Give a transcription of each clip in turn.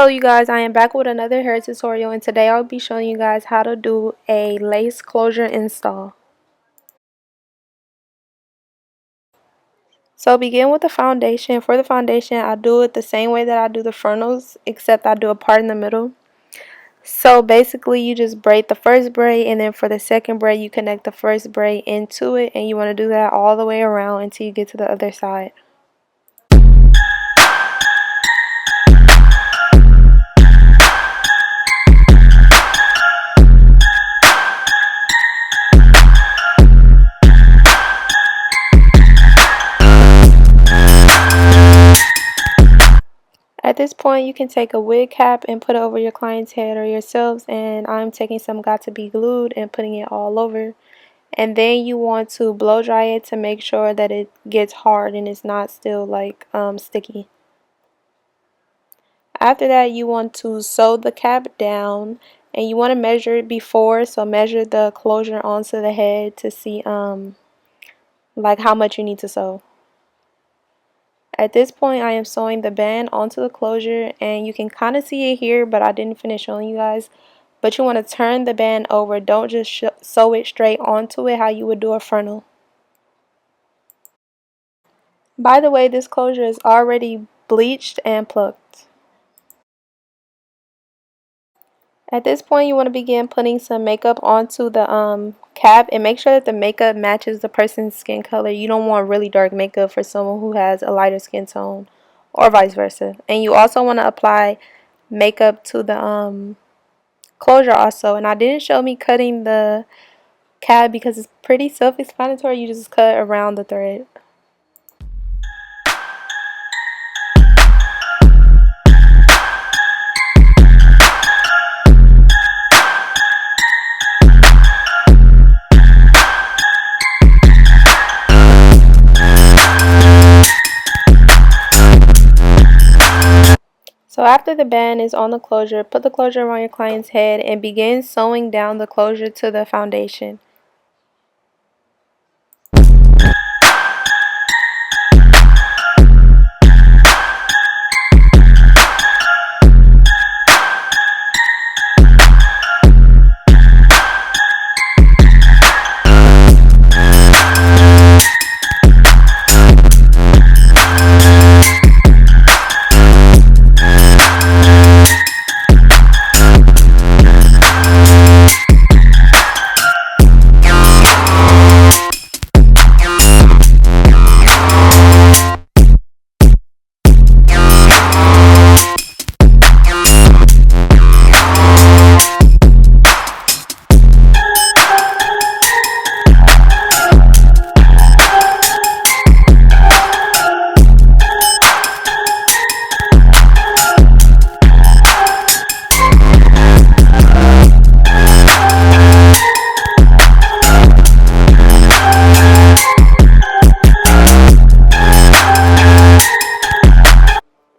Hello you guys, I am back with another hair tutorial, and today I'll be showing you guys how to do a lace closure install. So begin with the foundation. For the foundation, I do it the same way that I do the frontals, except I do a part in the middle. So basically you just braid the first braid, and then for the second braid you connect the first braid into it, and you want to do that all the way around until you get to the other side. At this point, you can take a wig cap and put it over your client's head or yourselves, and I'm taking some Got To Be Glued and putting it all over. And then you want to blow dry it to make sure that it gets hard and it's not still like sticky. After that, you want to sew the cap down, and you want to measure it before, so measure the closure onto the head to see like how much you need to sew. At this point, I am sewing the band onto the closure, and you can kind of see it here, but I didn't finish showing you guys. But you want to turn the band over. Don't just sew it straight onto it how you would do a frontal. By the way, this closure is already bleached and plucked. At this point, you want to begin putting some makeup onto the cap, and make sure that the makeup matches the person's skin color. You don't want really dark makeup for someone who has a lighter skin tone, or vice versa. And you also want to apply makeup to the closure also. And I didn't show me cutting the cap because it's pretty self-explanatory. You just cut around the thread. So after the band is on the closure, put the closure around your client's head and begin sewing down the closure to the foundation.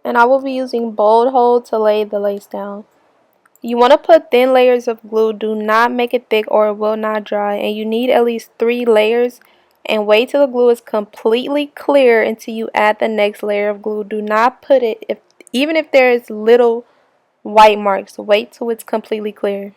And I will be using bold hold to lay the lace down. You want to put thin layers of glue. Do not make it thick or it will not dry. And you need at least 3 layers. And wait till the glue is completely clear until you add the next layer of glue. Do not put it, even if there is little white marks, wait till it's completely clear.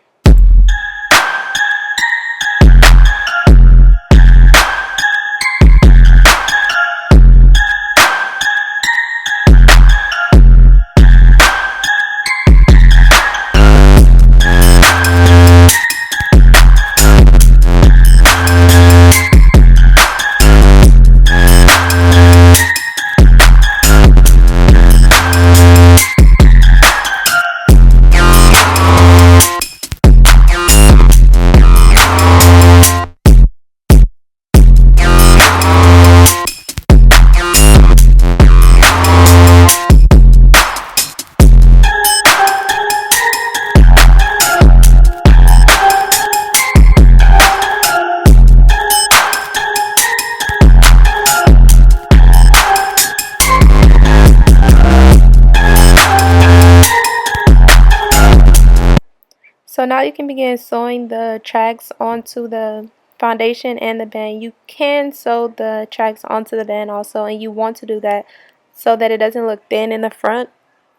So now you can begin sewing the tracks onto the foundation and the band. You can sew the tracks onto the band also, and you want to do that so that it doesn't look thin in the front.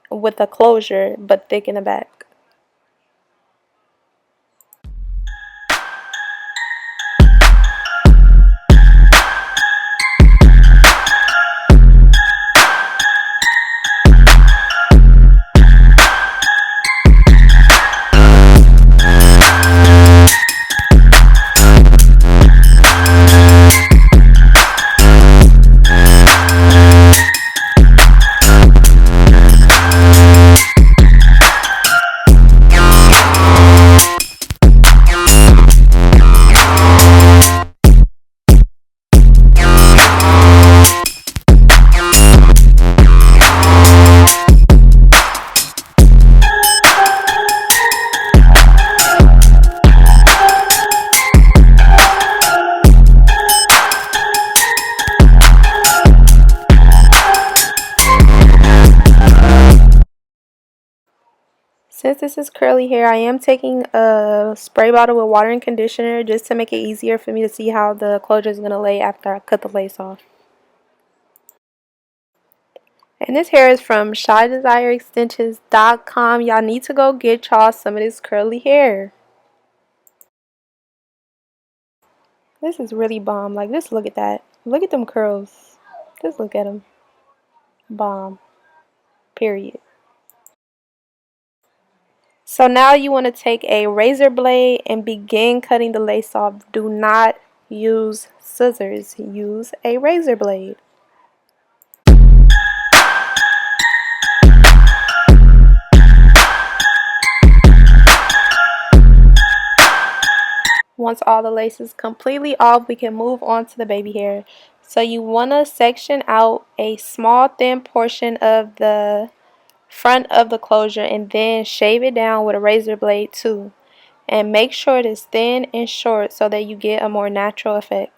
with a closure but thick in the back. Since this is curly hair, I am taking a spray bottle with water and conditioner just to make it easier for me to see how the closure is going to lay after I cut the lace off. And this hair is from ShyDesireExtensions.com. Y'all need to go get y'all some of this curly hair. This is really bomb. Like, just look at that. Look at them curls. Just look at them. Bomb. Period. So now you want to take a razor blade and begin cutting the lace off. Do not use scissors. Use a razor blade. Once all the lace is completely off, we can move on to the baby hair. So you want to section out a small thin portion of the front of the closure and then shave it down with a razor blade too. And make sure it is thin and short so that you get a more natural effect.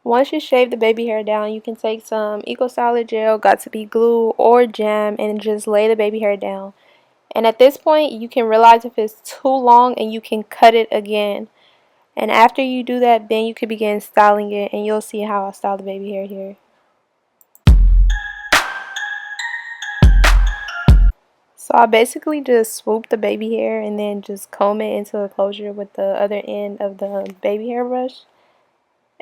Once you shave the baby hair down, you can take some Eco Solid Gel, Got2b glue, or jam and just lay the baby hair down. And at this point, you can realize if it's too long and you can cut it again. And after you do that, then you can begin styling it, and you'll see how I style the baby hair here. So I basically just swoop the baby hair and then just comb it into the closure with the other end of the baby hair brush.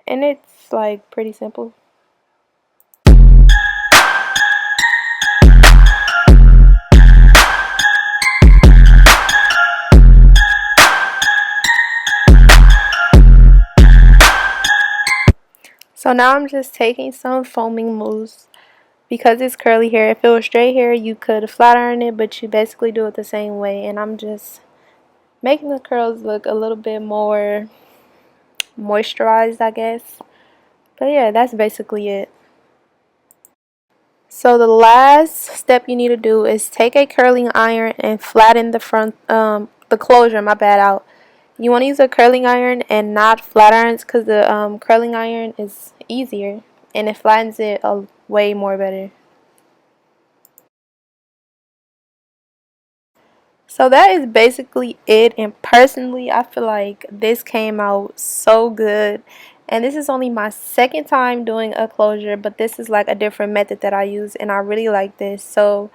And it's like pretty simple. So now I'm just taking some foaming mousse. Because it's curly hair, if it was straight hair, you could flat iron it, but you basically do it the same way. And I'm just making the curls look a little bit more moisturized, I guess. But yeah, that's basically it. So the last step you need to do is take a curling iron and flatten the closure, out. You want to use a curling iron and not flat irons because the curling iron is easier and it flattens it way more better. So that is basically it, and personally I feel like this came out so good. And this is only my second time doing a closure, but this is like a different method that I use and I really like this. So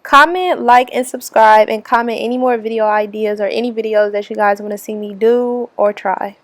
comment, like, and subscribe, and comment any more video ideas or any videos that you guys want to see me do or try.